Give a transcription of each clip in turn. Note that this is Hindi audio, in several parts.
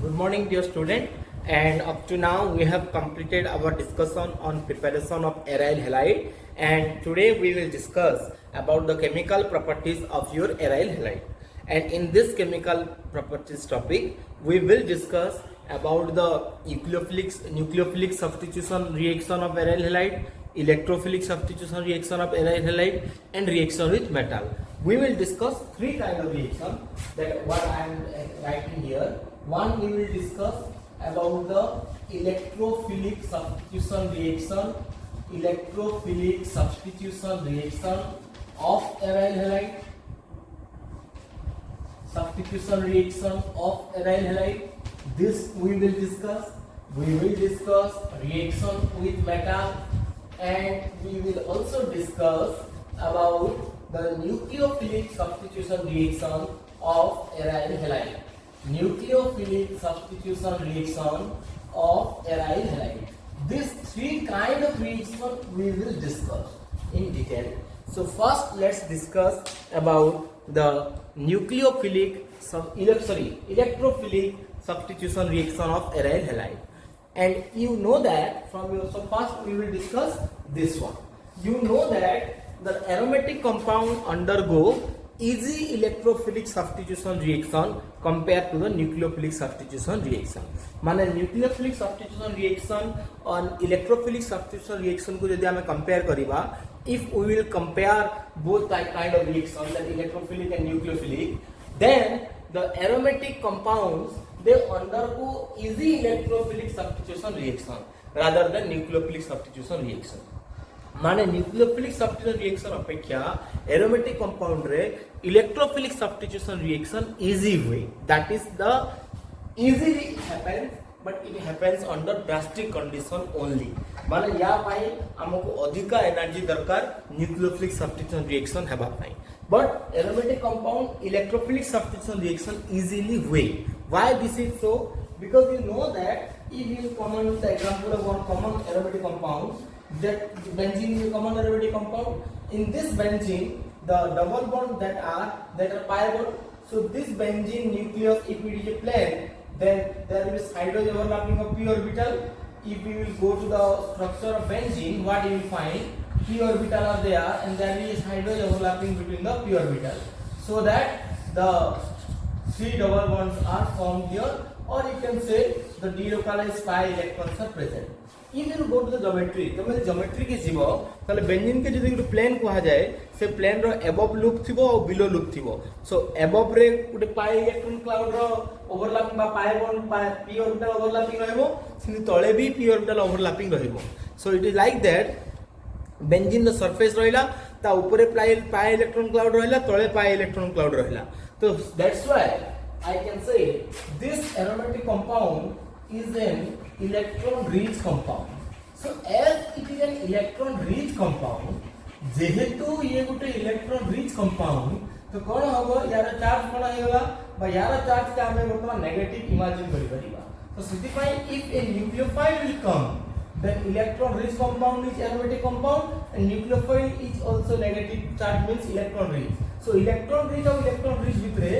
Good morning, dear student. And up to now, we have completed our discussion on preparation of aryl halide. And today we will discuss about the chemical properties of your aryl halide. And in this chemical properties topic, we will discuss about the nucleophilic substitution reaction of aryl halide, electrophilic substitution reaction of aryl halide, and reaction with metal. We will discuss three kind of reaction that what I am writing here. One, we will discuss about the electrophilic substitution reaction of aryl halide. Substitution reaction of aryl halide. This we will discuss. We will discuss reaction with metal, and we will also discuss about the nucleophilic substitution reaction of aryl halide. Nucleophilic substitution reaction of aryl halide. These three kind of reaction we will discuss in detail. So first, let's discuss about the electrophilic substitution reaction of aryl halide. And you know that from your, so first we will discuss this one. You know that the aromatic compound undergo easy electrophilic substitution reaction compared to the nucleophilic substitution reaction. माने nucleophilic substitution reaction और electrophilic substitution reaction को यदि हमें compare करीबा, if we will compare both kind of reaction, that electrophilic and nucleophilic, then the aromatic compounds they undergo easy electrophilic substitution reaction rather than nucleophilic substitution reaction. माने न्यूक्लियोफिलिक सब्स्टिट्यूशन रिएक्शन अपेक्षा एरोमेटिक कंपाउंड रे इलेक्ट्रोफिलिक सब्स्टिट्यूशन रिएक्शन इजी हुए. That is the easily happens, but it happens under drastic condition only. माने या पाई हमको अधिक एनर्जी दरकार न्यूक्लियोफिलिक सब्स्टिट्यूशन रिएक्शन हेबा pi, but aromatic compound electrophilic substitution reaction easily हुए. Why this is so? Because you know that if you common the example of one common aromatic compound, that benzene is a common aromatic compound. In this benzene, the double bond that are pi bond. So this benzene nucleus, if it is a plane, then there is hydrogen overlapping of p orbital. If we will go to the structure of benzene, what you will find? P orbital are there, and there is hydrogen overlapping between the p orbital, so that the three double bonds are formed here, or you can say the delocalized pi electrons are present. If you go to the geometry, तब geometry के जीवो, ताले बेंजीन के जितने प्लेन कहा जाए, से प्लेन रो above loop थीबो और below loop Thibaut. So above रे उटे pi electron cloud रो overlapping बा pi bond p orbital overlapping रहेबो, Sindhi तले भी p orbital overlapping रहेबो. So it is like that. Benzene the surface रहिला, ता ऊपरे pi electron cloud रहिला, तले pi electron cloud रहिला. So that's why I can say this aromatic compound is an electron rich compound. So as it is an electron rich compound, जेहेतु ये गोटे इलेक्ट्रॉन रिच कंपाउंड, तो कोन होबो यार चार्ज कोन हेगला बा यार चार्ज के हमें वर्तमान नेगेटिव इमेजिन करि परिबा. तो city pi if a nucleophile will come, then electron rich compound is aromatic compound, and nucleophile is also negative charge, means electron rich. So electron rich और electron rich भितरे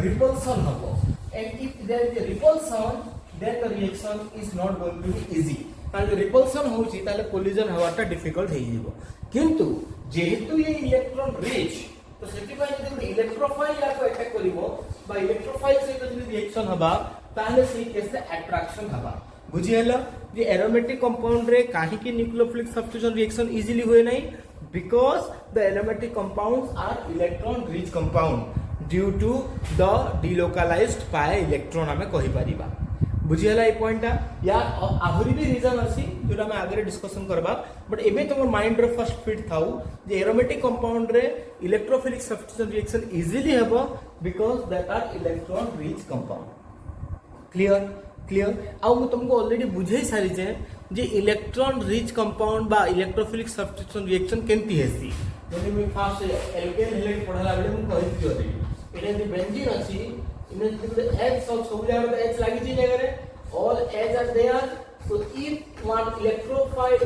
repulsion होबो, and if there is a repulsion, then the reaction is not going to be easy. कारण रिपल्सन होची ताले कोलिजन हवाटा डिफिकल्ट हे जीवो. किंतु जेहेतु ये इलेक्ट्रॉन रिच, तो सेति पाई जदि इलेक्ट्रोफाइल याको अटैक करिवो बा इलेक्ट्रोफाइल से जदि रिएक्शन हबा, ताले से केस से अट्रैक्शन हबा. बुझी हला जे एरोमेटिक कंपाउंड रे काहे कि न्यूक्लियोफिलिक सब्स्टिट्यूशन रिएक्शन इजीली होय नै, because the aromatic compounds are electron rich compound due to the delocalised pi electron हमें कहि परिबा. बुझीला ए पॉइंटा या आहुरी भी रीजन अछि जोटा हम आगे डिस्कशन करबा, बट एबे तुम माइंड रे फर्स्ट फिट थाउ जे एरोमेटिक कंपाउंड रे इलेक्ट्रोफिलिक सब्स्टिट्यूशन रिएक्शन इजीली हेबो because that are electron rich compound. Clear आ मु तुमको ऑलरेडी बुझै सारी जे इलेक्ट्रॉन रिच कंपाउंड बा इलेक्ट्रोफिलिक सब्स्टिट्यूशन रिएक्शन केंती हेसी. जदि मी फास्ट एल्केन हेलेट पढला बेले मु कहि दियो रे एने जे बेंजीन अछि, इने जे H सब जागा पे H लागि छी जगह रे, all H are there. So if one electrophile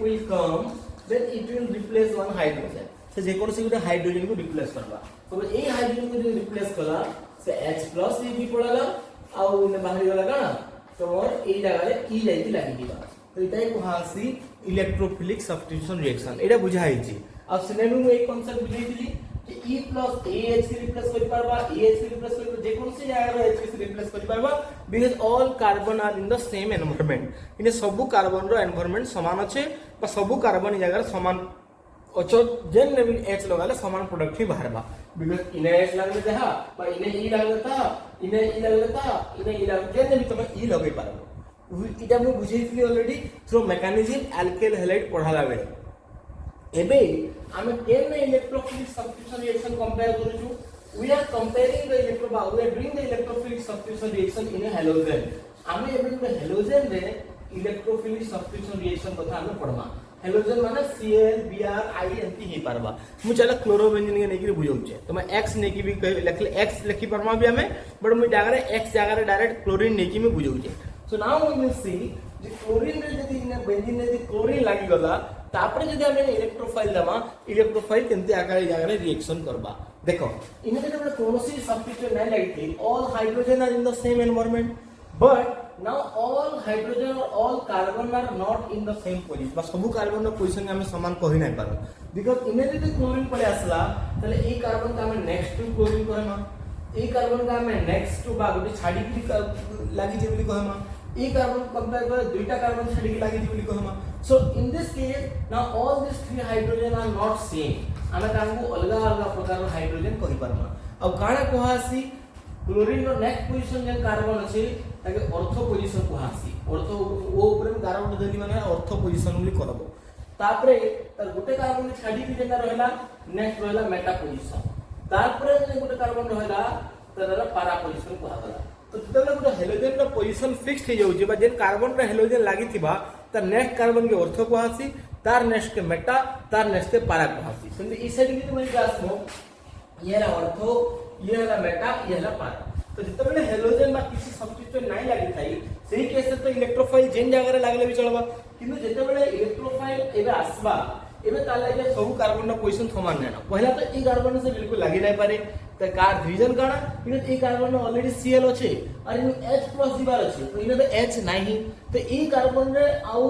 will come, then it will replace one hydrogen. से जे कोन से गुटे हाइड्रोजन को रिप्लेस करबा. तो ए हाइड्रोजन को रिप्लेस कला से H प्लस भी पड़ला आउ ने बाहरी गला काना तमर एई जगह रे ई जाईती लागि दिबा तो इटाई कुहासी इलेक्ट्रोफिलिक सब्स्टिट्यूशन रिएक्शन एटा बुझाई छी आ सेनेनु एक कांसेप्ट बुझाइतली कि E प्लस AH के रिप्लेस करि परबा AH के रिप्लेस करि जे कोन से जगह रे H के रिप्लेस करि परबा because all carbon are in the same environment इने सब कार्बन रो एनवायरनमेंट समान अछि बा सब कार्बन जगह समान अचो जेन ने भी H लगाले समान प्रोडक्ट ही बाहरबा बिकॉज़ इने H लागले जहा बा इने E लागलता इने E लागलता इने E लाग जेन ने भी तमे E लगै पारबो इटा हम बुझैतली already through mechanism alkyl halide पढ़ाला बेले एबे आमे केन इलेक्ट्रोफिलिक सब्स्टिट्यूशन रिएक्शन कंपेयर करूछु we are comparing the we are doing the electrophilic substitution reaction in a halogen आमे एबे हैलोजन रे इलेक्ट्रोफिलिक सब्स्टिट्यूशन रिएक्शन कथा आमे पढमा हैलोजन माने Cl Br I एंती ही परबा मु चला क्लोरोबेंजीन के नेकी बुझौछे तो मैं x नेकी भी लिखले x लिखि परमा भी हमें बट मु जगह रे x जगह रे डायरेक्ट क्लोरीन नेकी में बुझौछे so now we will see जे क्लोरीन रे जदी इने बेंजीन रे क्लोरीन लागि गला तापर जदी हमें इलेक्ट्रोफाइल दमा इलेक्ट्रोफाइल केनते आकार जगह रे रिएक्शन करबा देखो इने जदी हमने कोनोसी सब्स्टिट्यूट नै लागिथि all hydrogen are in the same environment but now all hydrogen or all carbon are not in the same position बस सब कार्बन रो पोजीशन हमें समान कहि नै पारो बिकॉज़ इने जदी क्लोरीन पड़े आसला तले ए कार्बन का हमें नेक्स्ट टू क्लोरीन कहमा ए कार्बन का हमें नेक्स्ट टू बागुटी छाडी की लागि जे बोली कहमा ए कार्बन कंपेयर करे दुईटा कार्बन छाडी की लागि जे बोली कहमा so in this case now all this three hydrogen are not same आमे तांको अलग अलग प्रकार रो हाइड्रोजन कहि परमा अब काना कोहासी क्लोरीन रो नेक्स्ट पोजीशन जे कार्बन अछि ताके ऑर्थो पोजीशन कोहासी ऑर्थो ओ ऊपर में कार्बन धरी माने ऑर्थो पोजीशन बोली कहबो तापरे तार गुटे कार्बन छाडी की जेना रहला नेक्स्ट रहला मेटा पोजीशन तारपरे जे गुटे कार्बन रहला तारा पारा पोजीशन कहबला तो जतले गुटे हेलोजन रो पोजीशन फिक्स्ड हे जाउ जे बा जे कार्बन रो हेलोजन लागि थिबा त नेक्स्ट कार्बन के ऑर्थो कोहासी तार नेक्स्ट के मेटा तार नेक्स्ट के पारा कोहासी सेंदी ई साइड की तुम जासमो ये ला ऑर्थो ये ला मेटा ये ला पारा तो जितबेले हेलोजन बा किसी सब्स्टिट्यूट नाही लागि थाई सेही केस तो इलेक्ट्रोफाइल जेन जगह रे लागले भी चलबा किंतु जितबेले इलेक्ट्रोफाइल एबे आसबा एबे तार लागि सब कार्बन रो पोजीशन समान नै ना पहला तो ई कार्बन से बिल्कुल लागि नै पारे त कार रीजन काना इन ई कार्बन ऑलरेडी Cl अछि और इन H+ दिबार अछि तो इन तो H नाही तो ई कार्बन रे आउ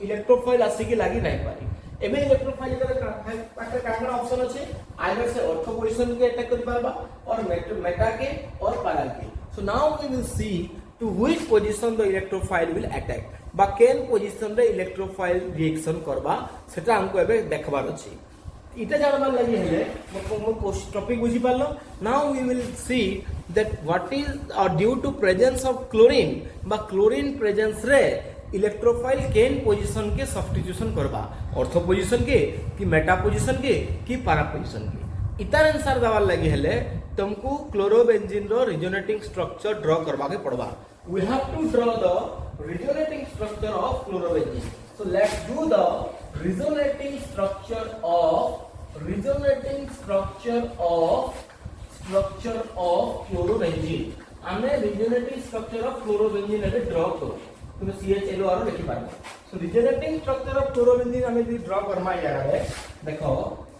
इलेक्ट्रोफाइल आसी के लागि नै पारे एबे इलेक्ट्रोफाइल करे पाटे काना ऑप्शन अछि आइदर से ऑर्थो पोजीशन के अटैक कर पारबा और मेटा के और पारा के so now we will see to which position the electrophile will attack बा केन पोजीशन रे इलेक्ट्रोफाइल रिएक्शन करबा सेटा हमको एबे देखबार अछि इटा जानबार लागि हेले मो टॉपिक बुझी पालो now we will see that what is due to presence of chlorine बा क्लोरीन प्रेजेंस रे इलेक्ट्रोफाइल केन पोजीशन के सब्स्टिट्यूशन करबा ऑर्थो पोजीशन के कि मेटा पोजीशन के कि पारा पोजीशन के इतार आंसर दवार लागि हेले तुमको क्लोरोबेंजीन रो रिजोनेटिंग स्ट्रक्चर ड्रा करबा के पड़बा we have to draw the resonating structure of chlorobenzene so let's do the resonating structure of chlorobenzene हमें रिजोनेटिंग स्ट्रक्चर ऑफ क्लोरोबेंजीन एबे ड्रा करो तुम CHLO आरो लिखि पारबो so resonating structure of chlorobenzene हमें भी ड्रा करमा यार है देखो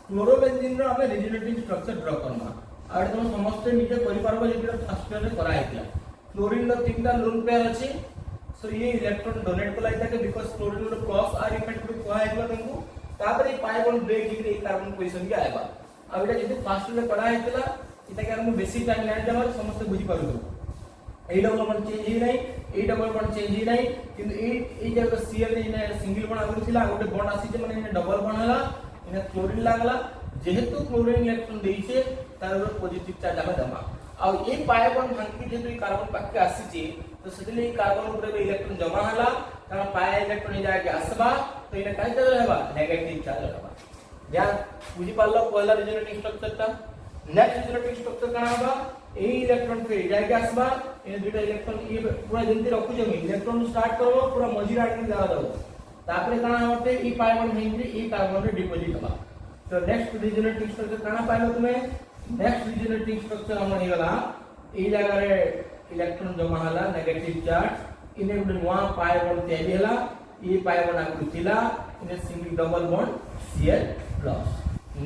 क्लोरोबेंजीन रो हमें रिजोनेटिंग स्ट्रक्चर ड्रा करमा और तुम समस्त निजे करि पारबो जेटा फर्स्ट ईयर रे करा हेतला क्लोरीन रो तीनटा लोन पेयर अछि सो ये इलेक्ट्रॉन डोनेट को लाइता के बिकॉज़ क्लोरीन रो प्लस आर इफेक्ट को कोहा हेतला तुमको तापर ये पाई बॉन्ड ब्रेक हिकरे कार्बन पोजीशन के आएबा अब एटा जदी फर्स्ट ईयर रे करा हेतला इता के हम बेसिक टाइम लाइन देबा समस्त बुझी पारबो ए डबल बॉन्ड चेंज ही नहीं ए डबल बॉन्ड चेंज ही नहीं किंतु ए जगह Cl ने सिंगल बॉन्ड आगु थिला गोटे बॉन्ड आसी जे माने डबल बॉन्ड हला इने क्लोरीन लागला जेहेतु क्लोरीन इलेक्ट्रॉन देइछे तार पॉजिटिव चार्ज आबा दमा आ ए पाई बॉन्ड भांगी जेतु कार्बन पाके आसी जे तो सेतले कार्बन ऊपर इलेक्ट्रॉन जमा हला कारण पाई इलेक्ट्रॉन जाय के आसबा तो इने काई चार्ज रहबा नेगेटिव चार्ज रहबा ध्यान बुझी पालो पहला रिजोनेटिंग स्ट्रक्चर ता नेक्स्ट रिजोनेटिंग स्ट्रक्चर काना होबा ए इलेक्ट्रॉन पे जाय के आसबा ए दुटा इलेक्ट्रॉन ये पूरा जंती रखु जमी इलेक्ट्रॉन स्टार्ट करबो पूरा मझी आड़ के जा दो तापरे काना होते ई पाई बॉन्ड हेंगे ई कार्बन रे डिपॉजिट होबा तो नेक्स्ट रिजोनेटिंग स्ट्रक्चर काना पाइलो तुमे नेक्स्ट रिजोनेटिंग स्ट्रक्चर हमर हे गला ई जगह रे इलेक्ट्रॉन जमा हला नेगेटिव चार्ज इने गुटे नुवा पाई बॉन्ड तयारी हला ई पाई बॉन्ड आकु थिला इने single double bond Cl+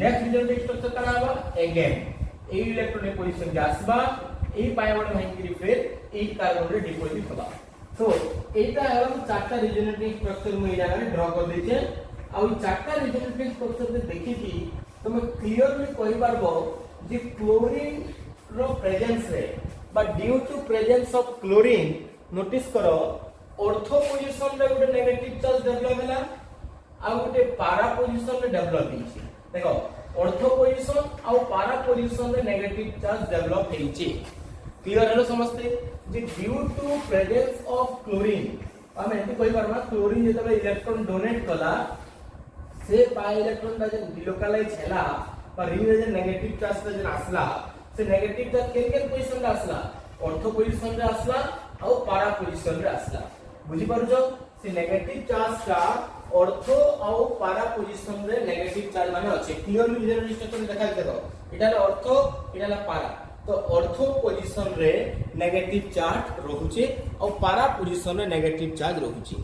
next resonating structure काना होबा अगेन ए इलेक्ट्रॉन पोजीशन के आसबा এই পাইবর্ড ভাঙিকি ফের এই কার্বন রে ডিপোজিট হবা। তো এইটা হলো চারটা রিজনেটিং স্ট্রাকচার মু এই জায়গায় ড্র कर देछे। आ ई चारटा রিজনেটিং स्ट्रक्चर रे देखिकी তুমি क्लियरली কই পারবো যে ক্লোরিন रो प्रेजेंस रे बा due to presence of chlorine notice करो ऑर्थो पोजीशन रे गोटे नेगेटिव चार्ज डेवलप हैला आ गोटे पारा पोजीशन रे डेवलप हिची। देखो ऑर्थो पोजीशन आ पारा पोजीशन रे नेगेटिव चार्ज डेवलप हिची। क्लियर हेलो समझते जे due to presence of chlorine हम एंटी कोई बार क्लोरीन जेतबे इलेक्ट्रॉन डोनेट कला से पाई इलेक्ट्रॉन दा जे डिलोकलाइज हैला पर रिंग रे जे नेगेटिव चार्ज ता जे आसला से नेगेटिव चार्ज केन पोजीशन रे आसला ऑर्थो पोजीशन रे आसला और पारा पोजीशन रे आसला। बुझी पारुछो से नेगेटिव चार्ज का ऑर्थो और पारा पोजीशन रे नेगेटिव चार्ज माने अछि। क्लियरली विजुअल स्ट्रक्चर देखा देखो एटा ऑर्थो एटा पारा। तो ऑर्थो पोजीशन रे नेगेटिव चार्ज रहुचे और पारा पोजीशन रे नेगेटिव चार्ज रहुचे।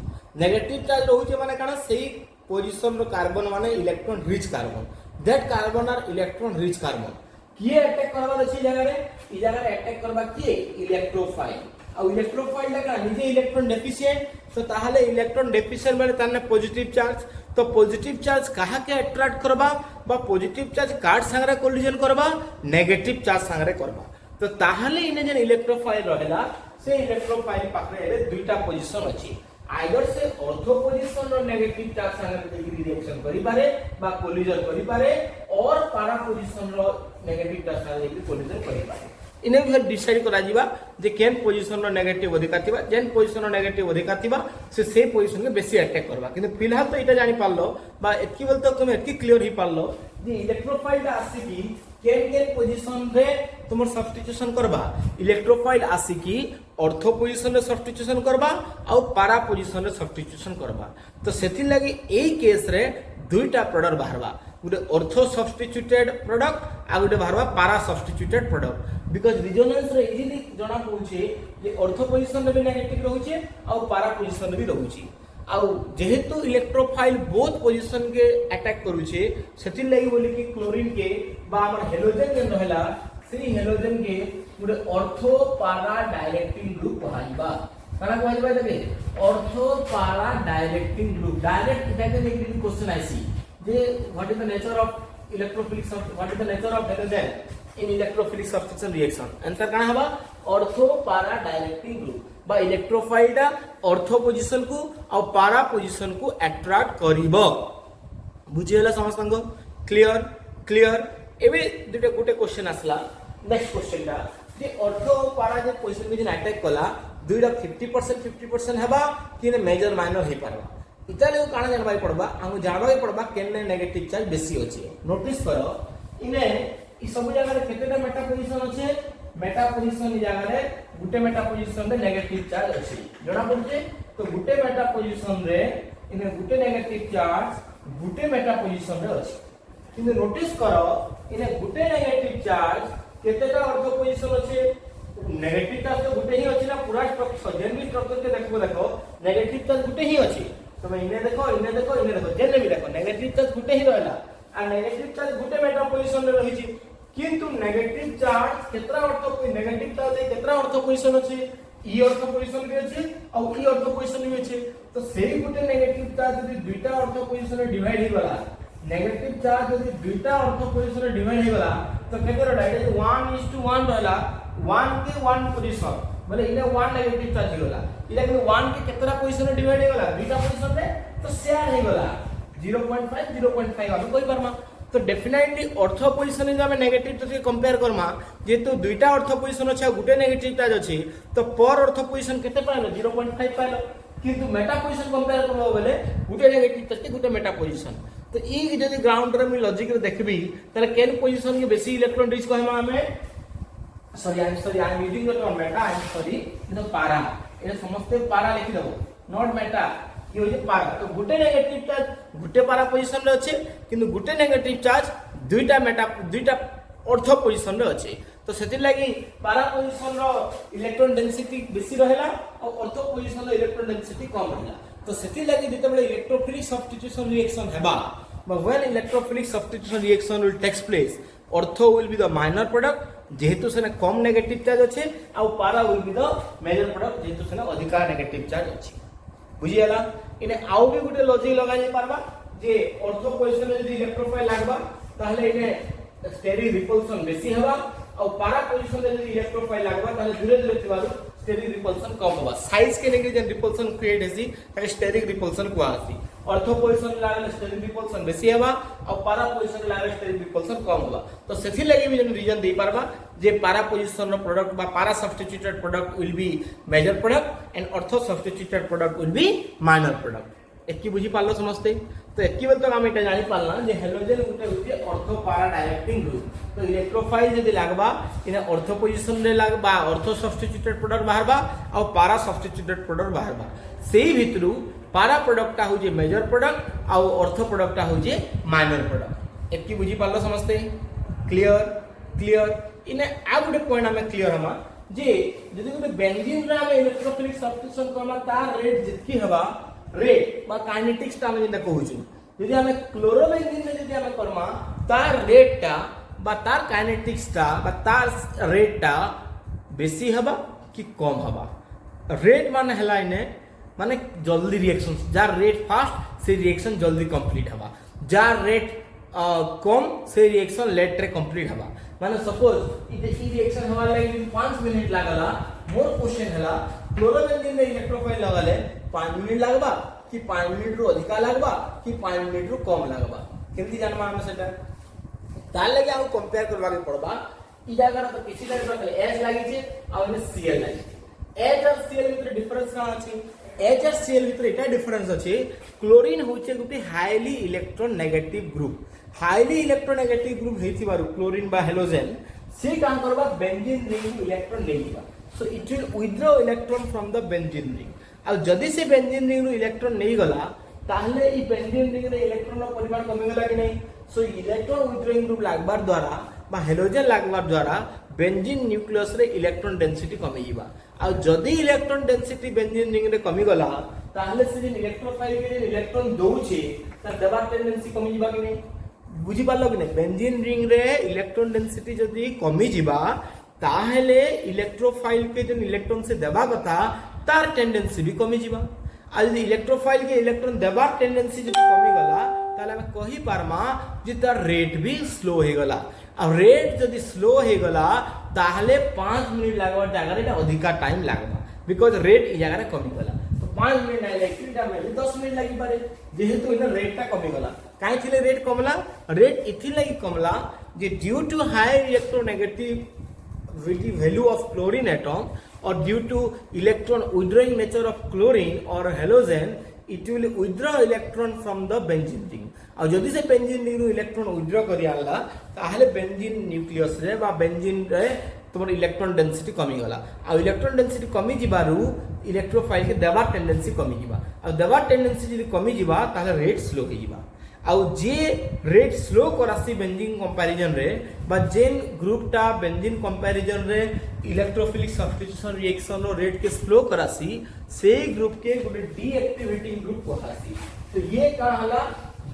नेगेटिव चार्ज रहुचे माने काना सेही पोजीशन रो कार्बन माने electron rich carbon. That carbon are electron rich carbon. किए अटैक करबार अछि जगह रे ई जगह रे अटैक करबा किए इलेक्ट्रोफाइल। आ इलेक्ट्रोफाइल का निजे इलेक्ट्रॉन डेफिशिएंट तो ताहले इलेक्ट्रॉन डेफिशिएंट माने ताने पॉजिटिव चार्ज। तो पॉजिटिव चार्ज कहा के अट्रैक्ट करबा बा पॉजिटिव चार्ज कार्ड संगरे कोलिजन करबा नेगेटिव चार्ज संगरे करबा। तो ताहले इने जे इलेक्ट्रोफाइल रहेला से इलेक्ट्रोफाइल पाखरे एबे दुईटा पोजीशन अछि। आइदर से ऑर्थो पोजीशन रो नेगेटिव चार्ज संगरे रिएक्शन करि पारे बा कोलिजन करि पारे और पारा पोजीशन रो नेगेटिव चार्ज संगरे कोलिजन करि पारे। इने फिर डिसाइड करा जीवा जे केन पोजीशन रो नेगेटिव अधिका थिबा जेन पोजीशन रो नेगेटिव अधिका थिबा से पोजीशन के बेसी अटैक करबा। किंतु फिलहाल तो इटा जानि पारलो बा एतकी बोल तो तुम एतकी क्लियर ही पारलो जे इलेक्ट्रोफाइल आसी की केन पोजीशन रे तुमर सब्स्टिट्यूशन करबा। इलेक्ट्रोफाइल आसी की ऑर्थो पोजीशन रे सब्स्टिट्यूशन करबा और पारा पोजीशन रे सब्स्टिट्यूशन करबा। तो सेथि लागि एई केस रे दुईटा प्रोडक्ट बाहरबा गोटे ऑर्थो सब्स्टिट्यूटेड प्रोडक्ट आ गोटे बाहरबा पारा सब्स्टिट्यूटेड प्रोडक्ट। बिकॉज रिजोनेंस रे इजीली जणा पहुचे जे ऑर्थो पोजीशन रे भी नेगेटिव रहउचे और पारा पोजीशन रे भी रहउचे। आ जेहेतु इलेक्ट्रोफाइल बोथ पोजीशन के अटैक करूचे सेति लागि बोली कि क्लोरीन के बा हमर हेलोजन जे रहला से हेलोजन के गोटे ऑर्थो पारा डायरेक्टिंग ग्रुप कहइबा। काना कहइबा देबे ortho para directing group. Direct इटा के लेकिन क्वेश्चन आइसी जे what is the nature of electrophilic what is the nature of halogen in electrophilic substitution reaction. Answer काना हबा ऑर्थो पारा डायरेक्टिंग ग्रुप बा इलेक्ट्रोफाइल दा ऑर्थो पोजीशन को और पारा पोजीशन को अट्रैक्ट करिवो। बुझियला समस्तन को क्लियर क्लियर। एबे दुटे गोटे क्वेश्चन आसला नेक्स्ट क्वेश्चन दा जे ऑर्थो पारा जे पोजीशन में जे अटैक कला दुईटा 50% हेबा कि मेजर माइनर हे पारबा। इटा ले काना जानबाई पड़बा हमु जानबाई पड़बा केने नेगेटिव चार्ज बेसी अछि। नोटिस करो इने ई सब जगह रे केतेटा मेटा पोजीशन अछि। मेटा पोजीशन ई जगह रे गुटे मेटा पोजीशन रे नेगेटिव चार्ज अछि जणा पड़छे। तो गुटे मेटा पोजीशन रे इने गुटे नेगेटिव चार्ज गुटे मेटा पोजीशन रे अछि। किंतु नोटिस करो इने गुटे नेगेटिव चार्ज केतेटा ऑर्थो पोजीशन अछि। नेगेटिव चार्ज तो गुटे ही अछि ना पूरा स्ट्रक्चर जेन भी स्ट्रक्चर के देखो नेगेटिव चार्ज गुटे ही अछि। तो मैं इने देखो जेन भी देखो नेगेटिव चार्ज गुटे ही रहला आ नेगेटिव चार्ज गुटे मेटा पोजीशन रे रही छी। किंतु नेगेटिव चार्ज केतरा ऑर्थो नेगेटिव चार्ज केतरा ऑर्थो पोजीशन अछि। ई ऑर्थो पोजीशन भी अछि और ई ऑर्थो पोजीशन भी अछि। तो सेही गुटे नेगेटिव चार्ज यदि दुईटा ऑर्थो पोजीशन रे डिवाइड हे गला नेगेटिव चार्ज यदि दुईटा ऑर्थो पोजीशन रे डिवाइड हे गला तो केतरा डायरेक्ट 1:1 रहला 1 के 1 पोजीशन माने इने 1 नेगेटिव चार्ज हे गला इला कि 1 के केतरा पोजीशन रे डिवाइड हे गला दुईटा पोजीशन रे तो शेयर हे गला 0.5 अभी कोई परमा। तो डेफिनेटली ऑर्थो पोजीशन जे हम नेगेटिव चार्ज के कंपेयर करमा जेतु दुईटा ऑर्थो पोजीशन अछि गुटे नेगेटिव चार्ज अछि तो पर ऑर्थो पोजीशन केते पाइलो 0.5 पाइलो। किंतु मेटा पोजीशन कंपेयर करबो बेले गुटे नेगेटिव चार्ज के गुटे मेटा पोजीशन। तो ई जदी ग्राउंड रे मी लॉजिक रे देखबी तले केन पोजीशन के बेसी इलेक्ट्रॉन रिच कहमा हमें sorry I am using the term Meta I am sorry इन पारा ए समस्त पारा लिखि दबो नॉट मेटा कि होय पारा। तो गुटे नेगेटिव चार्ज गुटे पारा पोजीशन रे अछि किंतु गुटे नेगेटिव चार्ज दुईटा मेटा दुईटा ऑर्थो पोजीशन रे अछि। तो सेति लागि पारा पोजीशन रो इलेक्ट्रॉन डेंसिटी बेसी रहेला और ऑर्थो पोजीशन रो इलेक्ट्रॉन डेंसिटी कम रहेला। तो सेति लागि जेतेबेले इलेक्ट्रोफिलिक सब्स्टिट्यूशन रिएक्शन हेबा but when electrophilic substitution reaction will takes place ortho will be the minor product जेहेतु सेना कम नेगेटिव चार्ज अच्छे आउ para will be the major product जेहेतु सेना अधिका नेगेटिव चार्ज अच्छे बुझी हला इने आउ भी गुटे लॉजिक लगा जाय पारबा जे ऑर्थो पोजीशन में यदि इलेक्ट्रोफाइल लागबा ताहले इने स्टेरिक रिपल्सन बेसी हवा और पारा पोजीशन में यदि इलेक्ट्रोफाइल लागबा ताहले धीरे धीरे थिबारु स्टेरिक रिपल्सन कम हवा साइज के नेगे जन रिपल्सन क्रिएट हेसी ताके स्टेरिक रिपल्सन को आसी ऑर्थो पोजीशन लागले स्टेरिक रिपल्सन बेसी हवा और पारा पोजीशन लागले स्टेरिक रिपल्सन कम हवा तो सेथि लागि भी जन रीजन दे पारबा जे पारा पोजीशन रो प्रोडक्ट बा para substituted product will be major product and ortho substituted product will be minor product एकी बुझी पारलो समझते तो एकी बेल तक हम एटा जानि पारला जे हेलोजन गुटे होते ऑर्थो पारा डायरेक्टिंग ग्रुप तो इलेक्ट्रोफाइल जदि लागबा इने ऑर्थो पोजीशन रे लागबा ऑर्थो सब्स्टिट्यूटेड प्रोडक्ट बाहरबा और पारा सब्स्टिट्यूटेड प्रोडक्ट बाहरबा सेही भितरु पारा प्रोडक्टटा होजे मेजर प्रोडक्ट और ऑर्थो प्रोडक्टटा होजे माइनर प्रोडक्ट एकी बुझी पारलो समझते क्लियर क्लियर इने आ गुटे पॉइंट हमें क्लियर हमा जे जदि गुटे बेंजीन रे हम इलेक्ट्रोफिलिक सब्स्टिट्यूशन करना तार रेट जितकी हवा रेट बा काइनेटिक्स ता हम जेंता कहूछु यदि हम क्लोरोबेंजीन में यदि हम करमा तार रेट ता बा तार काइनेटिक्स ता बा तार रेट ता बेसी हबा कि कम हबा रेट माने हला इने माने जल्दी रिएक्शन जार रेट फास्ट से रिएक्शन जल्दी कंप्लीट हबा जार रेट कम से रिएक्शन लेट रे कंप्लीट हबा माने सपोज ई रिएक्शन हवा लागि 5 मिनट लागला मोर क्वेश्चन हला क्लोरोबेंजीन में इलेक्ट्रोफाइल लगाले 5 मिनट लागबा कि 5 मिनट रो अधिका लागबा कि 5 मिनट रो कम लागबा केमती जानबा हम सेटा तार लगे आ कंपेयर करबा के पड़बा ई जगह तो किसी जगह पर H लागि छे आ ओने Cl लागि छे H और Cl भितर डिफरेंस का अछि H और Cl भितर एटा डिफरेंस अछि क्लोरीन होचे गुटे highly electronegative group highly electronegative group हेथिबारु क्लोरीन बा हेलोजन से काम करबा बेंजीन रिंग इलेक्ट्रॉन लेइबा so it will withdraw electron from the benzene ring आ जदि से बेंजीन रिंग रो इलेक्ट्रॉन नहीं गला ताहले ई बेंजीन रिंग रे इलेक्ट्रॉन रो परिमाण कमी गला कि नहीं सो इलेक्ट्रॉन विथड्रॉइंग ग्रुप लागबार द्वारा बा हेलोजन लागबार द्वारा बेंजीन न्यूक्लियस रे इलेक्ट्रॉन डेंसिटी कमी जीवा आ जदि इलेक्ट्रॉन डेंसिटी बेंजीन रिंग रे कमी गला ताहले से जे इलेक्ट्रोफाइल के इलेक्ट्रॉन दोउछे त देबार टेंडेंसी कमी जीवा कि नहीं बुझी पारलो कि नहीं बेंजीन रिंग रे इलेक्ट्रॉन डेंसिटी जदि कमी जीवा ताहले इलेक्ट्रोफाइल के जो इलेक्ट्रॉन से देबा कथा तार टेंडेंसी भी कमी जीवा आ यदि इलेक्ट्रोफाइल के इलेक्ट्रॉन देबार टेंडेंसी जदि कमी गला ताले हम कहि पारमा जे तार रेट भी स्लो हे गला आ रेट जदि स्लो हे गला ताहले 5 मिनट लागबा जगह रे अधिका टाइम लागबा बिकॉज़ रेट ई जगह रे कमी गला तो 5 मिनट नाही लागी टा में 10 मिनट लागि पारे जेहेतु इना रेट ता कमी गला काई थिले रेट कमला रेट इथि लागि कमला जे due to high electronegative value of chlorine atom or due to electron withdrawing nature of chlorine or halogen it will withdraw electron from the benzene ring और जदि से बेंजीन रिंग रो इलेक्ट्रॉन विथड्रॉ करि आला ताहले बेंजीन न्यूक्लियस रे बा बेंजीन रे तुमर इलेक्ट्रॉन डेंसिटी कमी गला आ इलेक्ट्रॉन डेंसिटी कमी जिबारु इलेक्ट्रोफाइल के देबा टेंडेंसी कमी जिबा आ देबा टेंडेंसी जदि कमी जिबा ताहले रेट स्लो हे जिबा आउ जे रेट स्लो करासी बेंजीन कंपैरिजन रे बा जेन ग्रुपटा बेंजीन कंपैरिजन रे इलेक्ट्रोफिलिक सब्स्टिट्यूशन रिएक्शन रो रेट के स्लो करासी से ग्रुप के गुटे डीएक्टिवेटिंग ग्रुप कहासी तो ये का हला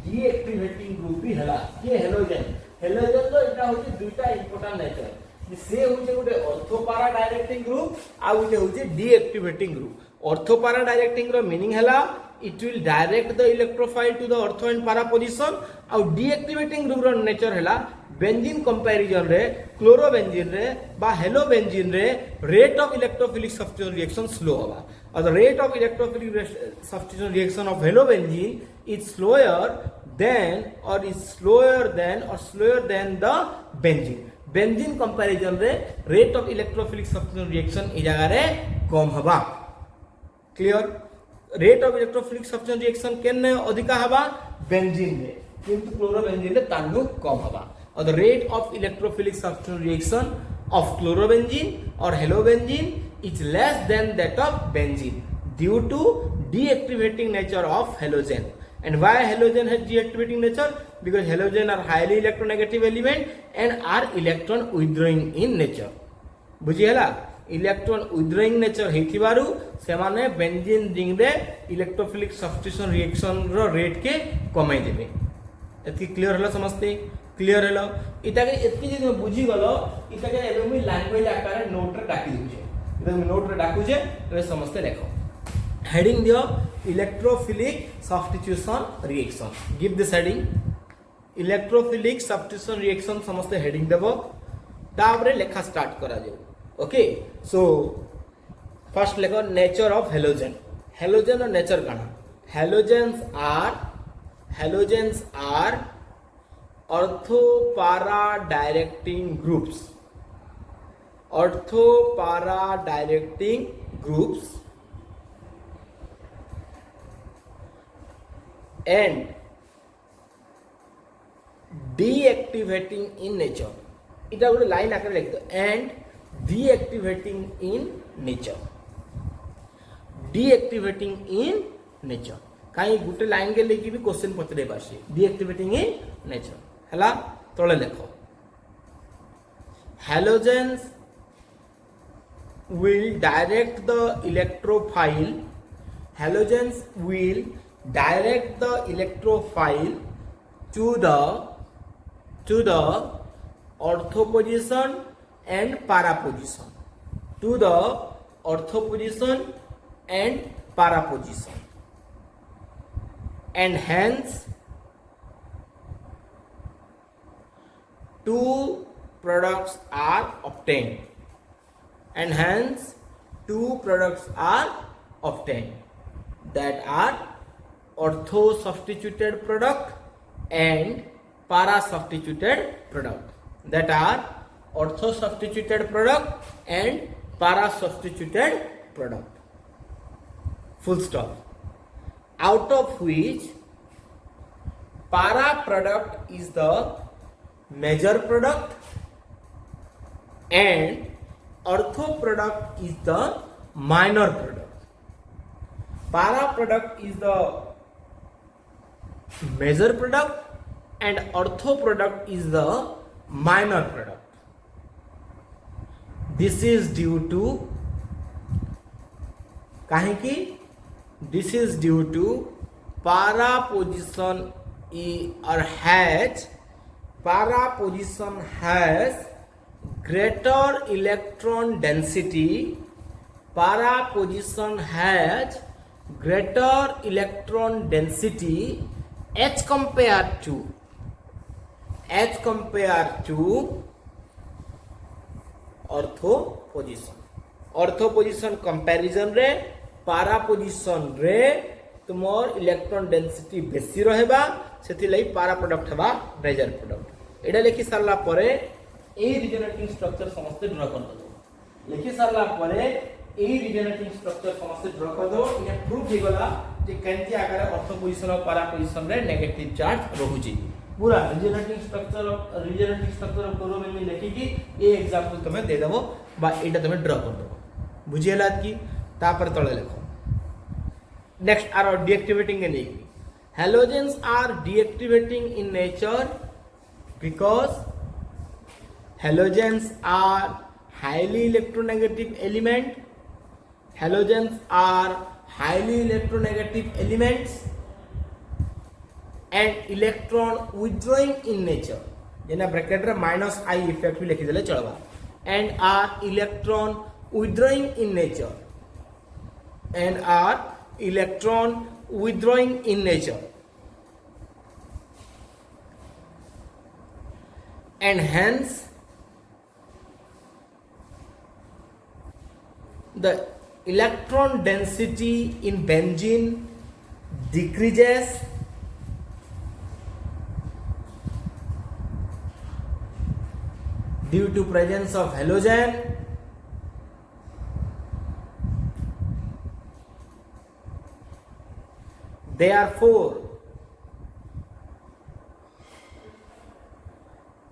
डीएक्टिवेटिंग ग्रुप भी हला ये हेलोजन तो एटा होची दुटा इंपोर्टेंट नेचर से होचे गुटे ऑर्थोपारा डायरेक्टिंग ग्रुप आ गुटे होचे डीएक्टिवेटिंग ग्रुप ऑर्थोपारा डायरेक्टिंग रो मीनिंग हला it will direct the electrophile to the ortho and para position और deactivating group रो नेचर हैला बेंजीन कंपैरिजन रे क्लोरोबेंजीन रे बा हेलोबेंजीन रे rate of electrophilic substitution reaction slow होगा और the rate of electrophilic substitution reaction of halobenzene is slower than और is slower than the benzene comparison रे rate of electrophilic substitution reaction ई जगह रे कम होगा clear rate of electrophilic substitution reaction केने अधिका हवा बेंजीन रे किंतु क्लोरोबेंजीन रे तानु कम हवा और the rate of electrophilic substitution reaction of chlorobenzene और halobenzene is less than that of benzene due to deactivating nature of halogen and why halogen has deactivating nature because halogen are highly electronegative element and are electron withdrawing in nature बुझी हला इलेक्ट्रॉन विथड्रॉइंग नेचर हेथिबारु से माने बेंजीन रिंग रे इलेक्ट्रोफिलिक सब्स्टिट्यूशन रिएक्शन रो रेट के कमाई देबे एति क्लियर हला समझते क्लियर हेलो इटा के एतकी जे तुम बुझी गलो इटा के एबे मुई लैंग्वेज आकार नोट रे डाकी दूचे इटा मुई नोट रे डाकुचे एबे समस्त लेखो हेडिंग दियो electrophilic substitution reaction give this heading electrophilic substitution reaction समस्त हेडिंग देबो तापरे लेखा स्टार्ट करा जाऊ ओके सो फर्स्ट लेखो नेचर ऑफ हेलोजन हेलोजन और नेचर काना halogens are ortho para directing groups and deactivating in nature इटा गोटे लाइन आकर लिख दो and deactivating in nature कहीं गोटे लाइन के लेके भी क्वेश्चन पचरे पासी deactivating in nature हला तळे लेखो halogens will direct the electrophile to the ortho position and para position and hence two products are obtained that are ortho substituted product and para substituted product full stop out of which para product is the major product and ortho product is the minor product para product is the major product and ortho product is the minor product. This is due to para position has greater electron density as compared to ortho position comparison रे para position रे तुमर इलेक्ट्रॉन डेंसिटी बेसी रहबा सेति लई para प्रोडक्ट हेबा मेजर प्रोडक्ट एडा लिखि सारला परे ए रिजनेटिंग स्ट्रक्चर समस्त ड्रा कर दो लिखि सारला परे ए रिजनेटिंग स्ट्रक्चर समस्त ड्रा कर दो इने प्रूफ हे गला जे केंति आकार ऑर्थो पोजीशन और para पोजीशन रे नेगेटिव चार्ज रहूची पूरा रिजनेटिंग स्ट्रक्चर ऑफ करो में लिखि कि ए एग्जांपल तमे दे देबो बा एटा तमे ड्रा कर दो बुझियला कि तापर तळे लिखो next are deactivating in nature halogens are deactivating in nature because halogens are highly electronegative elements and electron withdrawing in nature जेना ब्रैकेट रे माइनस आई इफेक्ट भी लिखि देले चलबा and are electron withdrawing in nature and hence the electron density in benzene decreases due to presence of halogen. Therefore,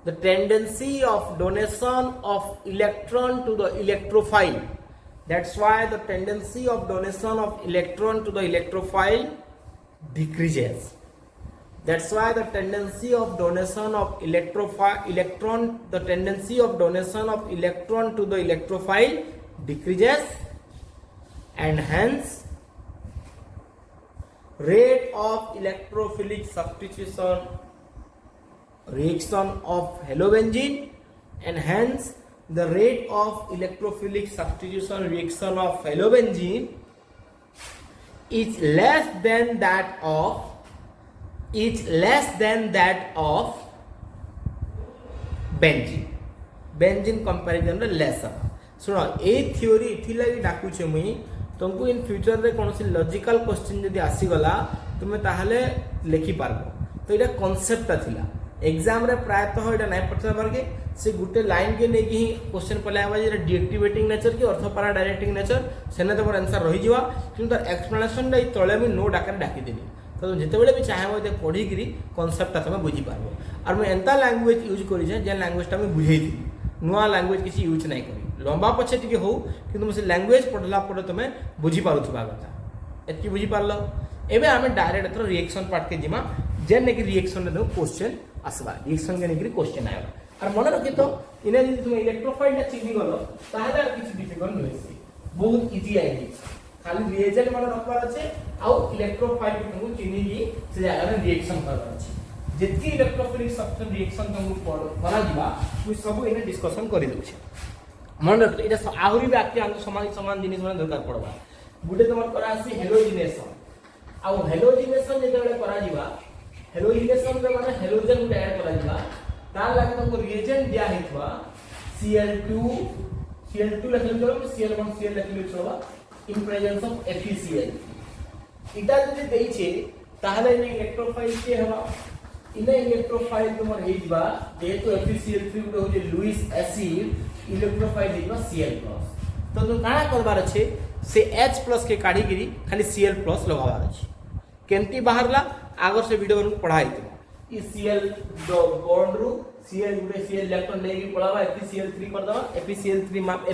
the tendency of donation of electron to the electrophile, that's why the tendency of donation of electron to the electrophile decreases. That's why the tendency of donation of electron to the electrophile decreases, and hence rate of electrophilic substitution reaction of halobenzene, and hence the rate of electrophilic substitution reaction of halobenzene is less than that of benzene. Benzene comparison रे less है. सुनो ए थ्योरी इथि लागि डाकुछे मुई तुमको इन फ्यूचर रे कोनोसी लॉजिकल क्वेश्चन जदी आसी गला तुमे ताहले लिखि पारबो. तो एटा कांसेप्ट थिला एग्जाम रे प्रायतः एटा नै पछा परके से गुटे लाइन के नै कि क्वेश्चन पले आवा जे डीएक्टिवेटिंग नेचर की अर्थ पारा डायरेक्टिंग नेचर सेने तमर आंसर रहि जिवा किंतु एक्सप्लेनेशन दै तळे मी नो डाकर डाकी देली. तो जेते बेले भी चाहे होते पढ़ी करी कांसेप्ट तमे बुझी पारबो. और मैं एंता लैंग्वेज यूज करी जे जे लैंग्वेज ता मैं बुझेई थी नुआ लैंग्वेज किसी यूज नै करी लंबा पछे टिके हो किंतु मैं से लैंग्वेज पढ़ला पड़े तमे बुझी पारुथबा कथा एतकी बुझी पारलो. एबे हमें डायरेक्ट एथरो रिएक्शन पार्ट के जिमा जे ने कि रिएक्शन रे क्वेश्चन आसबा रिएक्शन के ने कि क्वेश्चन आएबा. और मन रखि तो इने जदि तुम इलेक्ट्रोफाइल ता चिन्हि गलो ताहले किछि डिफिकल्ट नै छै बहुत इजी आइडी खाली रिएजेंट मन रखबार আছে आउ इलेक्ट्रोफाइल के तुमको चिन्हि की से जगह रे रिएक्शन करबार আছে जेति इलेक्ट्रोफिलिक सबस्टेंस रिएक्शन तुमको करा दिबा उ सब इने डिस्कशन करि दउ छै. मन रख एटा आहुरी व्याख्या अंत समान जिनिस मन दरकार पड़बा. गुटे तुम करा आसी हेलोजिनेशन आउ हेलोजिनेशन जेते बेले करा दिबा हेलोजिनेशन रे माने हेलोजन गुटे ऐड करा दिबा तार लागि तुमको रिएजेंट दिया हेतबा Cl2 लखले चलो Cl1 Cl लखले चलो in presence of FeCl. इटा जदि देइ छे ताहले इन इलेक्ट्रोफाइल के हवा इने इलेक्ट्रोफाइल तुमर हेइ दिबा जेहेतु FeCl3 गुटे हो जे लुईस एसिड इलेक्ट्रोफाइल दिबा Cl+. तो तू काना करबार छे से H+ के काढी गिरी खाली Cl+ लगाबार छे केमती बाहरला आगर से वीडियो में पढ़ाई थी. ई Cl बॉन्ड रु Cl गुटे Cl इलेक्ट्रॉन लेगी पड़ावा FeCl3 कर दवा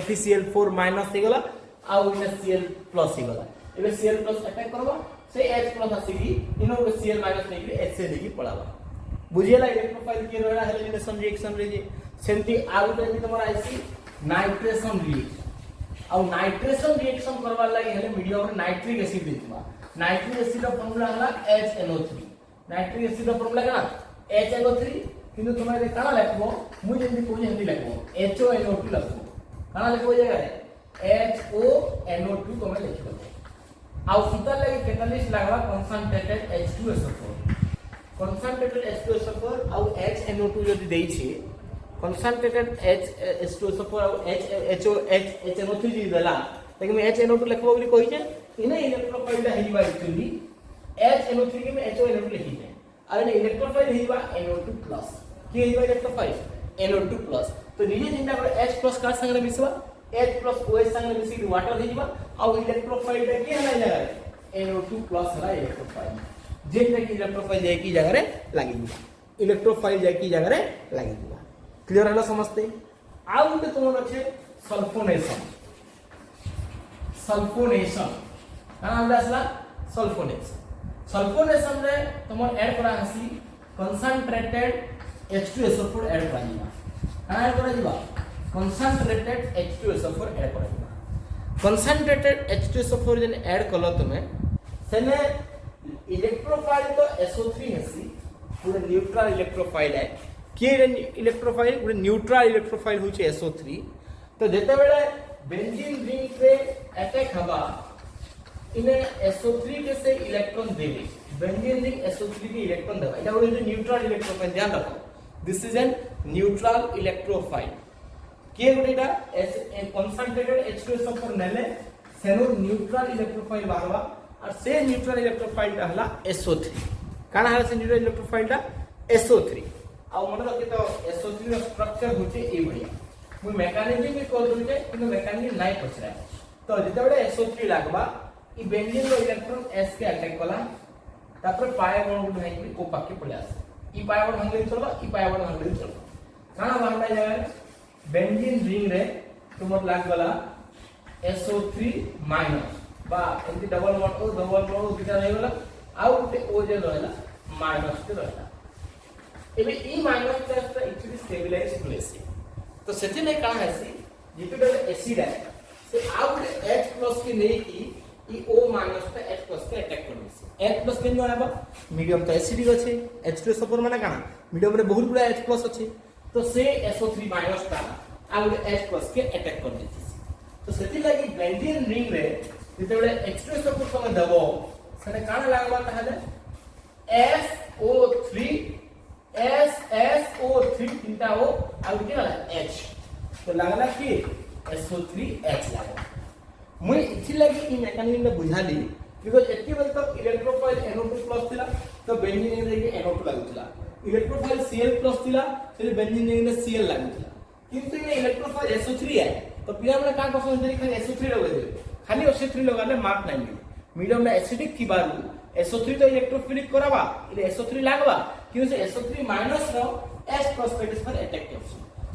FeCl4 माइनस हे गला आ इने Cl+ हे गला. एबे Cl+ अटैक करबा से H+ आसीगी इनो Cl- नेगी H से लेगी पड़ावा. बुझियला इलेक्ट्रोफाइल के रहला हेलोजिनेशन रिएक्शन रे जे सेंती आउट भी तमरा आइसी नाइट्रेशन रिएक्शन आ नाइट्रेशन रिएक्शन करबा लागि हेले मीडियम रे नाइट्रिक एसिड देतबा. नाइट्रिक एसिड रो फार्मूला हला HNO3. नाइट्रिक एसिड रो फार्मूला केना HNO3 किंतु तुम्हारे काना लिखबो मु जल्दी कोइ हिंदी लिखबो HONO2 लिखबो काना लिखबो जगह रे HONO2 तुम्हें लिखबो आ सीता लगे कैटलिस्ट लागबा कंसंट्रेटेड H2SO4 कंसंट्रेटेड H2SO4 आ HNO2 जदी देई छी कंसंट्रेटेड H2SO4 आ HNO3 जी देला लेकिन मैं HNO2 लिखबो बोली कहि जे इने इलेक्ट्रोफाइल दा हेइबा एक्चुअली HNO3 के में HONO2 लिखि जे और इने इलेक्ट्रोफाइल हेइबा NO2+ की हेइबा इलेक्ट्रोफाइल NO2+. तो निजे जिंदा पर H+ का संग रे मिसबा H+ OH संग रे मिसी वाटर हेइबा आ इलेक्ट्रोफाइल दा के हला जगह रे NO2+ हला इलेक्ट्रोफाइल जेते की इलेक्ट्रोफाइल जाय की जगह रे लागि दिबा इलेक्ट्रोफाइल जाय की जगह रे लागि दिबा. क्लियर हला समझते. आ उते तुम अछि सल्फोनेशन काना हमरा असला सल्फोनेशन रे तुम ऐड करा हसी कंसंट्रेटेड H2SO4 ऐड करा दिबा काना ऐड करा दिबा कंसंट्रेटेड H2SO4 ऐड करा दिबा. कंसंट्रेटेड H2SO4 जने ऐड कलो तुमे सेने इलेक्ट्रोफाइल तो SO3 हसी पूरे न्यूट्रल इलेक्ट्रोफाइल है के इलेक्ट्रोफाइल पूरे न्यूट्रल इलेक्ट्रोफाइल होचे SO3. तो जेते बेले बेंजीन रिंग पे अटैक हवा इने SO3 के से इलेक्ट्रॉन देबे बेंजीन रिंग SO3 के इलेक्ट्रॉन देबा एटा होय न्यूट्रल इलेक्ट्रोफाइल ध्यान रखो this is an neutral electrophile के गोटेटा कंसंट्रेटेड H2SO4 नेले सेनो न्यूट्रल इलेक्ट्रोफाइल बाहरवा और से न्यूट्रल इलेक्ट्रोफाइल हला SO3 काना हला से न्यूट्रल इलेक्ट्रोफाइल SO3 आ मन रखि तो SO3 रो स्ट्रक्चर होचे ए बढ़िया मु मेकानिज्म भी कर दोचे किंतु मेकानिज्म नाही पछरा. तो जेते बेले SO3 लागबा ई बेंजीन रो इलेक्ट्रॉन S के अटैक कला तापर पाय बॉन्ड गुड है कि को पाके पले आसे ई पाय बॉन्ड भांगले चलबा ई पाय बॉन्ड भांगले चलबा काना भांगला जगह बेंजीन रिंग रे तुमर लाग गला SO3 माइनस बा एंती डबल बॉन्ड दिटा रह गला आउट ओ जे रहला माइनस के रहला. एबे ई माइनस चार्ज ता एक्चुअली स्टेबलाइज प्लेस तो सेति नै का हैसी जेते बेले एसिड है से आउट H+ के नै की ई O माइनस पे H प्लस के अटैक कर दिस H प्लस केन आबा मीडियम तो एसिडिक अछि H2SO4 माने काना मीडियम रे बहुत गुडा H प्लस अछि तो से SO3 माइनस ता आ H प्लस के अटैक कर दिस तो सेति लागि बेंजीन रिंग रे जते बेले H2SO4 तमे देबो सेने काना लागबा ताहले SO3 SSO3 तीनटा O आ के H तो लागला कि SO3H लागला मुई इथि लागि ई मेकानिज्म ने बुझाली बिकॉज़ एति बेल तक इलेक्ट्रोफाइल NO2+ थिला तो बेंजीन रे के NO2 लागुतला इलेक्ट्रोफाइल Cl+ थिला से बेंजीन रे Cl लागुतला किंतु ये इलेक्ट्रोफाइल SO3 है तो पिया माने का पसंद करी खाली SO3 लगा दे खाली SO3 लगाले मार्क नहीं मिले मीडियम में एसिडिक की बारू SO3 तो इलेक्ट्रोफिलिक करावा इले SO3 लागवा क्यों से SO3 minus rho H plus पर अटैक करछ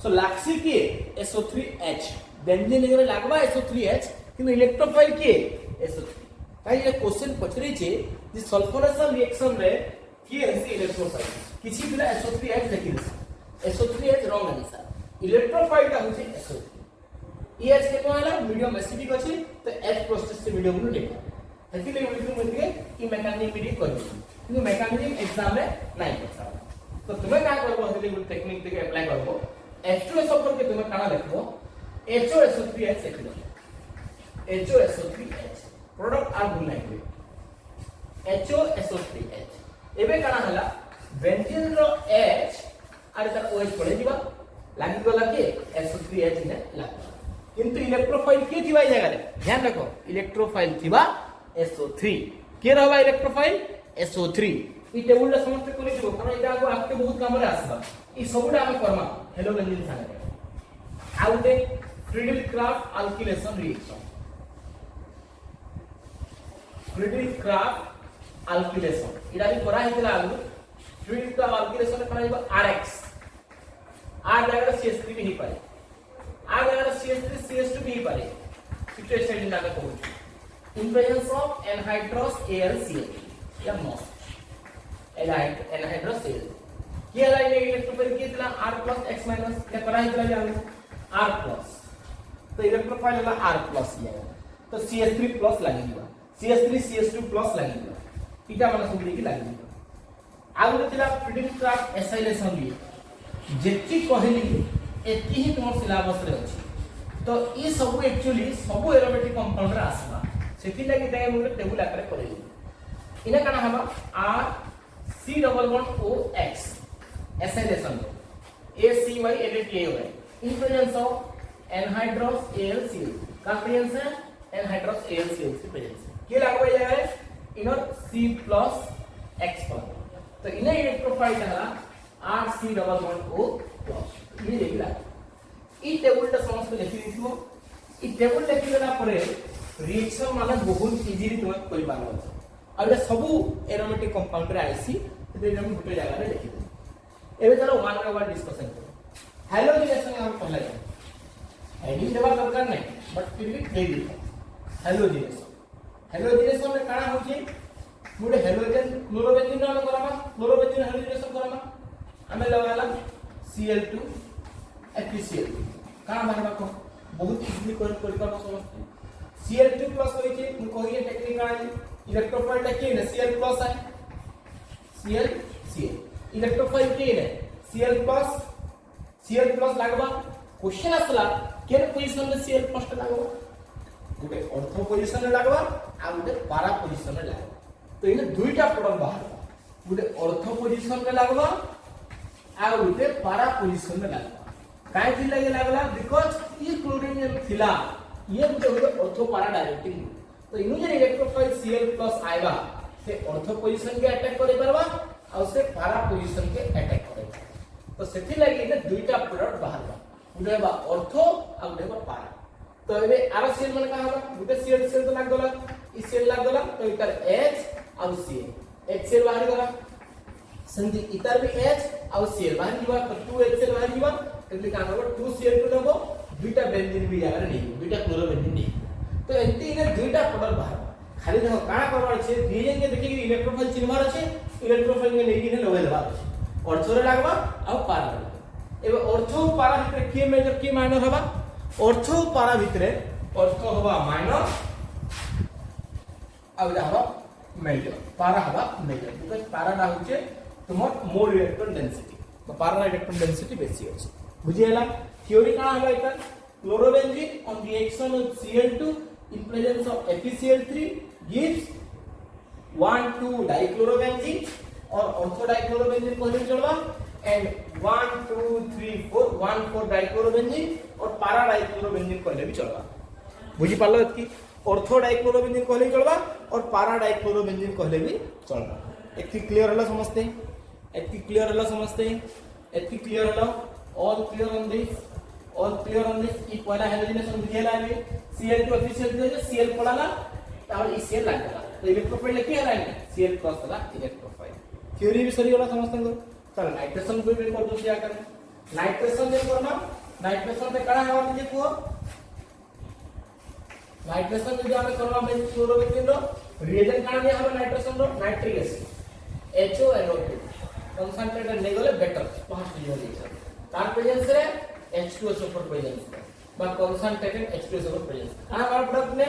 सो लाक्सी के SO3H बेंजीन रे लागवा SO3H किंतु इलेक्ट्रोफाइल के SO3 ताई ये क्वेश्चन पछरी छे जे सल्फोनेशन रिएक्शन रे की एसी इलेक्ट्रोफाइल किछि बिना SO3H देखि SO3H रॉन्ग आंसर इलेक्ट्रोफाइल का होचे SO3 EH के कोला मीडियम एसिडिक अछि तो H प्लस से मीडियम नु लेखा एति ले मीडियम मध्ये ई मैकेनिज्म भी करबो किंतु मैकेनिज्म एग्जाम रे नहीं पछा तो तुमे का करबो हते गुड टेक्निक के अप्लाई करबो H2SO4 के तुमे काना देखबो HOSO3H लिखो HOSO3H प्रोडक्ट आर भूल नहीं HOSO3H एबे काना हला बेंजीन रो H आर तार OH पड़े दिबा लागि गला के SO3H ने लागबा किंतु इलेक्ट्रोफाइल के थिबा जगह रे ध्यान रखो इलेक्ट्रोफाइल थिबा SO3 के रहबा इलेक्ट्रोफाइल SO3 ई टेबुल रे समस्त करि दिबो कारण इटा आगो आपके बहुत काम रे आसबा ई सबुडा हम करमा हेलो बेंजीन साने आउटे फ्रीडल-क्राफ्ट अल्किलेशन रिएक्शन फ्रीडल-क्राफ्ट अल्किलेशन इडा भी करा हितला आगु फ्रीडल-क्राफ्ट अल्किलेशन करा हिबा RX R जगह CH3 भी ही पारे R जगह CH3 CH2 भी ही पारे सिचुएशन इन आगे कहू in presence of anhydrous AlCl या MOS anhydrous Cl ये लाइन इलेक्ट्रोफाइल कितना R+ X- क्या करा हितला जानो R+ तो इलेक्ट्रोफाइल वाला R+ ये तो CH3+ लागिबा CH3 CH2+ लागिबा इटा माने सुबि की लागिबा आगु थिला फ्रीडल-क्राफ्ट एसाइलेशन लिए जेति कहली एति ही तोर सिलेबस रे अछि तो ई सब एक्चुअली सब एरोमेटिक कंपाउंड रे आसबा सेति लागि ताय हम टेबुल आकार करेली इना काना हबा R C double bond OX acylation ACYLATAY in presence of anhydrous AlCl का प्रेजेंस है anhydrous AlCl की प्रेजेंस के लागबा जाय इनर C+ X पर तो इने इलेक्ट्रोफाइल हला RC डबल बॉन्ड O+ ये देखला ई टेबुल ता समस्त लिखि दिसमो ई टेबुल लिखि देला परे रिएक्शन माने बहुत इजीली तुम करि पारो अब ये सब एरोमेटिक कंपाउंड रे आइसी ते हम गुटे जगह रे लिखि दे एबे चलो वन बाय वन डिस्कशन करो हैलोजिनेशन हम पहला हेडिंग देबा दरकार नहीं बट फिर भी दे दी हैलोजिनेशन में काना होची गुटे हैलोजन क्लोरोबेंजीन रे करामा क्लोरोबेंजीन हैलोजिनेशन करामा हमें लगाला Cl2 FeCl काना बारबा को बहुत इजीली कर पाबो समझते Cl2+ होइचे मु कहिए टेक्निक आइ इलेक्ट्रोफाइल के ने Cl+ है Cl इलेक्ट्रोफाइल के ने Cl+ लागबा क्वेश्चन आसला केन पोजीशन में Cl+ लागबा गुटे ऑर्थो पोजीशन में लागबा आ गुटे पारा पोजीशन में लागबा तो इने दुईटा प्रोडक्ट बाहर गुटे ऑर्थो पोजीशन में लागबा आ गुटे पारा पोजीशन में लागबा काहे थि लागे लागला बिकॉज़ ई क्लोरीन थिला ये गुटे ऑर्थो पारा डायरेक्टिंग तो इनु जे इलेक्ट्रोफाइल Cl+ आइबा से ऑर्थो पोजीशन के अटैक करे परबा और से पारा पोजीशन के अटैक करे तो सेथि लागि इने दुईटा प्रोडक्ट बाहर बा गुटे बा ऑर्थो आ गुटे बा पारा तो एबे आरो सेल मन का हबा गुटे सेल तो लाग गला ई सेल लाग गला तो इतर H और Cl H सेल बाहर गला संधि इतर भी H और Cl बाहर जीवा तो 2H सेल बाहर जीवा એટલે का करबो 2Cl2 लेबो दुईटा बेंजीन भी जागा नहीं दुईटा क्लोरोबेंजीन नहीं तो एंटी इने दुईटा प्रोडक्ट बाहर खाली देखो काना करबार छे रिएजेंट के देखि इलेक्ट्रोफाइल चिन्हबार छे इलेक्ट्रोफाइल के लेकिन लगे देबार छे ऑर्थो रे लागबा आ पारा एबे ऑर्थो पारा भितर के मेजर के माइनर हबा ऑर्थो पारा भितर ऑर्थो हबा माइनर आ इटा हवा मेजर पारा हवा मेजर बिकॉज़ पाराटा होचे तुमर मोर इलेक्ट्रॉन डेंसिटी तो पारा इलेक्ट्रॉन डेंसिटी बेसी अछि बुझियला थ्योरी काना हवा इटा chlorobenzene on reaction with Cl2 in presence of FeCl3 gives 1,2 dichlorobenzene or ortho dichlorobenzene कहले चलबा and 1 2 3 4 1 4 dichlorobenzene और para dichlorobenzene कहले भी चलबा बुझी पालो एतकी ऑर्थो डाइक्लोरोबेंजीन कहले चलबा और पारा डाइक्लोरोबेंजीन कहले भी चलबा एतकी क्लियर होला समझते एतकी क्लियर होला समझते एतकी क्लियर होला ऑल क्लियर ऑन दिस ई पहला हाइड्रोजनेशन बुझेला है Cl2 ऑफिशियल जो Cl पड़ाला और ई Cl लागला तो इलेक्ट्रोफाइल लिखि हला Cl क्रॉस होला इलेक्ट्रोफाइल थ्योरी भी सही होला समझते को चल नाइट्रेशन को भी कर दो क्या करे नाइट्रेशन जे करना नाइट्रेशन पे कड़ा हवा दीजिए को नाइट्रेशन जो हमें करना है क्लोरोबेंजीन रो रिएजेंट काना दिया हमें नाइट्रेशन रो नाइट्रिक एसिड HONO2 कंसंट्रेटेड ले गले बेटर फास्ट रिएक्शन तार प्रेजेंस रे H2SO पर प्रेजेंस बा कंसंट्रेटेड H2SO पर प्रेजेंस काना बार प्रोडक्ट ने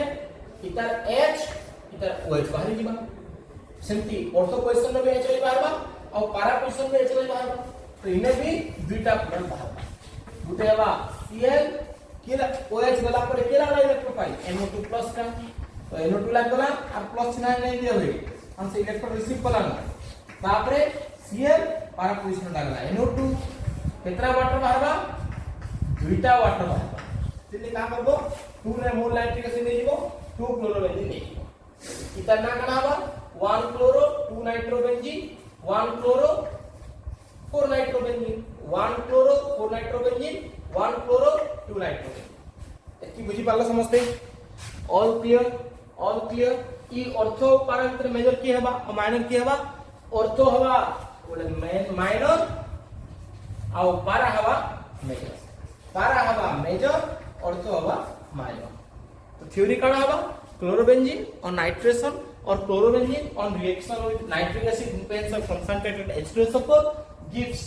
इतर H इतर OH बाहर जीवा सेमती ऑर्थो पोजीशन में भी H बाहरबा और पारा पोजीशन में H बाहरबा तो इने भी दुईटा प्रोडक्ट बाहरबा गुटे बा Cl केला OH गला पर केला वाला इलेक्ट्रोफाइल NO2 प्लस का तो NO2 लाग गला और प्लस चिन्ह नहीं दिया हुई हम से इलेक्ट्रॉन रिसीव कला ना तापरे Cl पारा पोजीशन लागला NO2 केतरा वाटर बाहरबा दुईटा वाटर बाहरबा तिले का करबो 2 ने मोल नाइट्रिक एसिड ले जीवो 2 क्लोरोबेंजीन ले जीवो इतना ना कना हवा 1 chloro 2 nitrobenzene 1 chloro 4 nitrobenzene 1 chloro 4 nitrobenzene 1 chloro 2 nitrobenzene एतकी बुझी पाला समझते ऑल क्लियर ई ऑर्थो पारा भीतर मेजर की हवा और माइनर की हवा ऑर्थो हवा बोले माइनर और पारा हवा मेजर ऑर्थो हवा माइनर तो थ्योरी काना हवा क्लोरोबेंजीन और नाइट्रेशन और chlorobenzene on reaction with nitric acid in presence of concentrated H2SO4 gives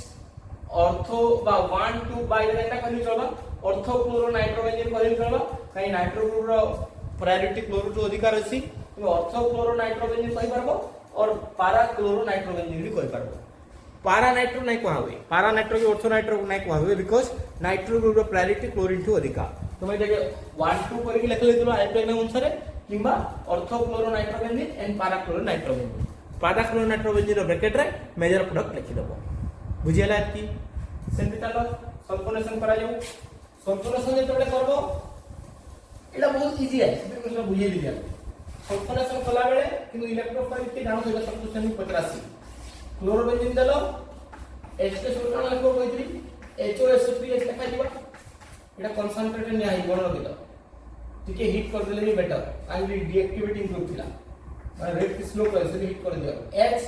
ortho बा 1 2 बाय एटा कहली चलबा ऑर्थो क्लोरो नाइट्रोबेंजीन कहली चलबा काई nitro chloro priority chloro two अधिकार अछि तो ऑर्थो क्लोरो नाइट्रोबेंजीन कहि परबो और पारा क्लोरो नाइट्रोबेंजीन भी कहि परबो पारा नाइट्रो नहीं कहवे पारा नाइट्रो के ऑर्थो नाइट्रो नहीं कहवे because nitro chloro priority chlorine टू अधिकार तो मैं जगह 1 2 करके लिख लेतो आइटम अनुसार किबा ortho chloro nitrobenzene and para chloro nitrobenzene para chloro nitrobenzene bracket रे मेजर प्रोडक्ट लिखि दबो बुझियला की सेंति चलो सल्फोनेशन करा जाऊ सल्फोनेशन जेतबे करबो एटा बहुत इजी है सिंपल मतलब बुझिए दिया सल्फोनेशन कला बेले किंतु इलेक्ट्रोफाइल के जानो एटा सल्फोनेशन 85 क्लोरोबेंजीन देलो H के सोल्यूशन लिखो कोइत्री HOSO3H लिखा जीवा एटा कंसंट्रेटेड नै आइ बणो दिलो ठीक है हिट कर देले भी बेटर आज भी डीएक्टिवेट इंप्रूव थिला माने रेट की स्लो कर से हिट कर दियो H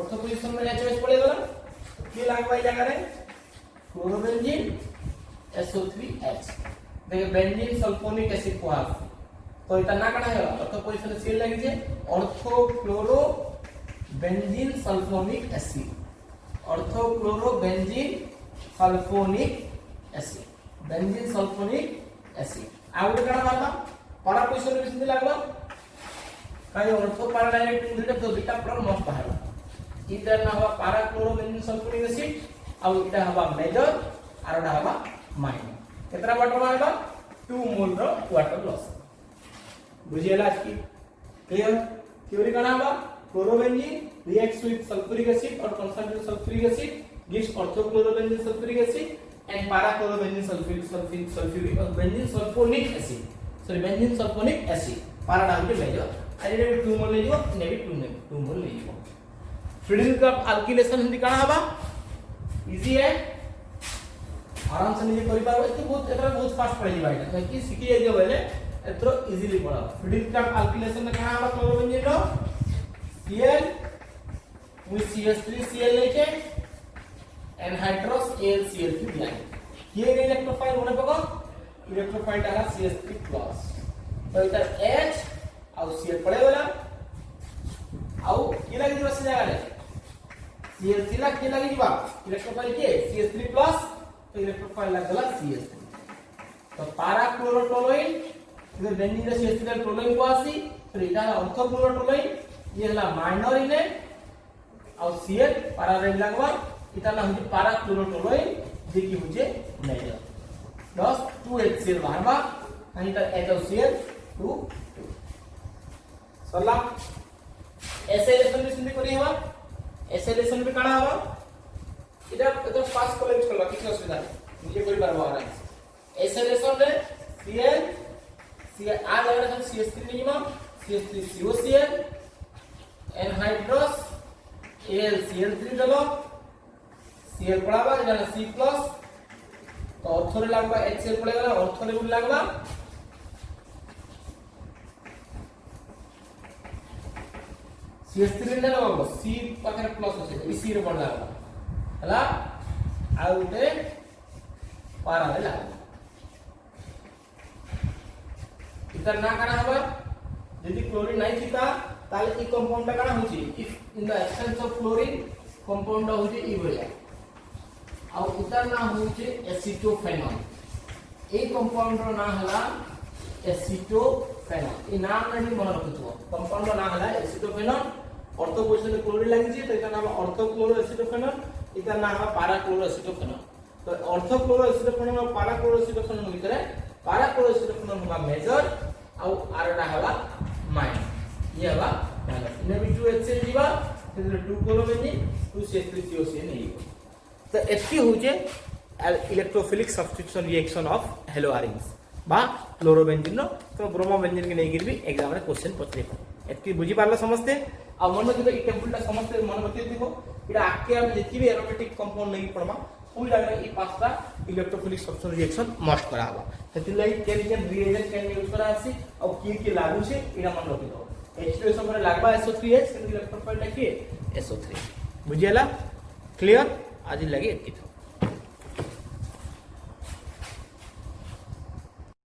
ऑर्थो पोजीशन में HOS पड़े गला के लागबाई जगह रे क्लोरोबेंजीन SO3H देखिए बेंजीन सल्फोनिक एसिड को आप तो इतना ना कना है ऑर्थो पोजीशन से लगी जे ortho chloro benzene sulphonic acid ortho chloro benzene sulphonic acid out कना मारबा पारा पोजीशन में बिंदी लागबा काई ऑर्थो पारा डायरेक्ट दुटा तो दुटा प्लस मस्त बाहर इधर ना हवा पारा क्लोरो बेंजीन सल्फोनिक एसिड और इटा हवा मेजर और इटा हवा माइनर केतरा वाटर बाहरबा 2 मोल रो वाटर लॉस बुझियला की क्लियर थ्योरी कना हवा chlorobenzene reacts with sulfuric acid or concentrated sulfuric acid gives orthochlorobenzene sulfuric acid and parachlorobenzene sulfuric benzene sulfonic acid para डाल के ले जाओ अरे ने 2 मोल ले जाओ ने भी 2 मोल ले जाओ फ्रीडल का अल्किलेशन हिंदी कहां हवा इजी है आराम से नहीं करि पाबे तो बहुत फास्ट पड़ जाई भाई कि सीखी जाई बोले एतरो इजीली पढ़ा फ्रीडल का अल्किलेशन में कहां हवा chlorobenzene row Cl with CH3Cl लेके anhydrous AlCl3 line ये इलेक्ट्रोफाइल होने पगा इलेक्ट्रोफाइल डाला CH3 प्लस तो इधर H और Cl पड़े वाला और ये लगी जो से जगह है CL3 ला के लगी जीवा इलेक्ट्रोफाइल के CH3 प्लस तो इलेक्ट्रोफाइल लगला CH3 तो पारा क्लोरोटोलुइन इधर बेंजीन CH3 क्लोरीन को आसी तो इटा ऑर्थोक्लोरोटोलुइन ये हला माइनर इनेट और Cl पैरेलल लागबा इटा ना होजे पैराक्लोरोटोलुइन जे की होजे मेजर प्लस 2HCl बाहरबा आणि इटा HCl 2 सरला एसेलेशन भी सिंधी करी हवा एसेलेशन भी काना हवा इटा तो पास कलेक्ट करबा किछ असुविधा निजे करि परबा आराम एसेलेशन रे Cl आ level CH3 minimum CH3 COCl anhydrous AlCl3 डलो Cl पड़ाबा जना C+ तो ऑर्थो रे लागबा HCl पड़ेगा ऑर्थो रे भी लागबा CH3 ने लगबा C पाखरे प्लस আছে এই C रे पड़ लागबा हला आ उते पारा रे लागबा इधर ना काना हबा यदि क्लोरीन नहीं थिता ताले ई कंपाउंड काना होची if in the absence of chlorine compound होची ई भलिया आ इधर ना होची एसिटोफेनॉल ए कंपाउंड रो ना हला एसिटोफेनॉल ई नाम नहीं मन रखथो कंपाउंड रो ना हला एसिटोफेनॉल ऑर्थो पोजीशन में क्लोरीन लागि छी तो इधर नाम ऑर्थोक्लोरो एसिटोफेनॉल इधर नाम पैराक्लोरो एसिटोफेनॉल तो ऑर्थोक्लोरो एसिटोफेनॉल और पैराक्लोरो एसिटोफेनॉल भितरे पैराक्लोरो एसिटोफेनॉल होगा मेजर और आरटा हला माइनर ये हला माइनर इने भी 2HCl जीवा फिर 2 क्लोरोबेंजीन 2CH3COCl नहीं तो एथि होजे इलेक्ट्रोफिलिक सब्स्टिट्यूशन रिएक्शन ऑफ हेलोआरिन्स बा क्लोरोबेंजीन नो तो ब्रोमोबेंजीन के नेगिर भी एग्जाम रे क्वेश्चन पछरे एथि बुझी पारला समझते आ मन में ई टेबलटा समझते मन में दिखो इडा आके हम जेति भी एरोमेटिक कंपाउंड नहीं पड़मा ओइ लागले ई पांचटा इलेक्ट्रोफिलिक सब्स्टिट्यूशन रिएक्शन मस्ट करा हबा सेति लई केमिकल रिएजेंट कैन यूज करा आसी और की लागू छे इडा मन रखि दो H2SO पर लागबा SO3H सेति इलेक्ट्रोफाइल टा की SO3 बुझियला क्लियर आज लगे एति